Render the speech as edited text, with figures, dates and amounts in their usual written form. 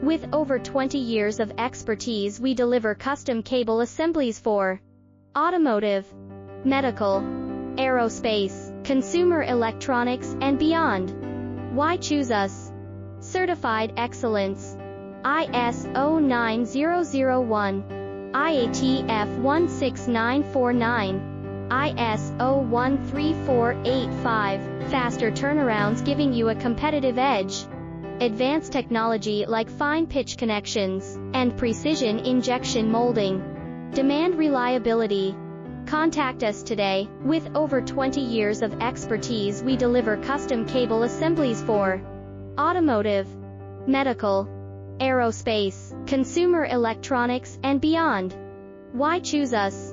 With over 20 years of expertise, we deliver custom cable assemblies for automotive, medical, aerospace, consumer electronics, and beyond. Why choose us? Certified excellence. ISO 9001, IATF 16949, ISO 13485, faster turnarounds giving you a competitive edge. Advanced technology like fine pitch connections and precision injection molding. Demand reliability. Contact us today. With over 20 years of expertise, we deliver custom cable assemblies for automotive, medical, aerospace, consumer electronics, and beyond. Why choose us?